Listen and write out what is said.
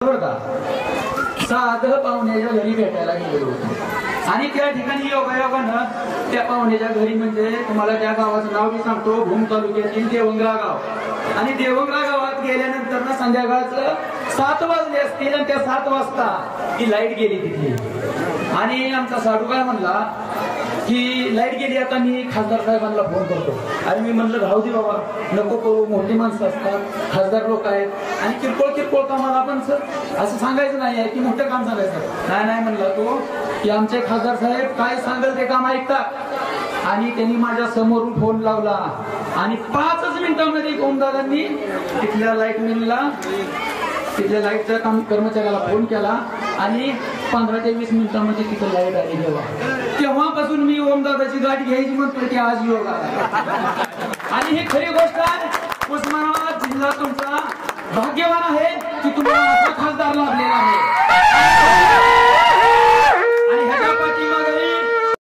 बरं का साधं पाहुण्याच्या घरी भेटायला गेलेलो होतो आणि त्या ठिकाणी योगायोगानं त्या पाहुण्याच्या घरी म्हणजे तुम्हाला त्या गावाचं नाव मी सांगतो भूम तालुक्यातील देवंगरा गाव आणि देवंगरा गावात गेल्यानंतर ना संध्याकाळचं 7 वाजले असतील आणि त्या 7 वाजता ती लाईट गेली तिथे आणि आमचा साडू काय म्हणला की लाईट गेली आता मी खासदार साहेबांना फोन करतो आणि मी म्हणलं राहू दे बाबा नको करू मोठी माणसं असतात खासदार लोक आहेत आणि किरकोळ कामाला आपण सर असं सांगायचं नाही आहे की मोठं काम सांगायचं नाही म्हणला तो की आमचे खासदार साहेब काय सांगेल ते काम ऐकतात आणि त्यांनी माझ्या समोरून फोन लावला आणि 5 मिनिटांमध्ये ओमदादांनी तिथल्या लाईटमॅनला तिथल्या लाईटच्या कर्मचाऱ्याला फोन केला आणि 15 ते 20 मिनिटांमध्ये तिथं लाईट आली तेव्हापासून मी ओमदादाची गाडी घ्यायची म्हणतोय की आज योग आला आणि ही खरी गोष्ट आहे उस्मानाबाद जिल्हा तुमचा भाग्यवान आहे की तुम्हाला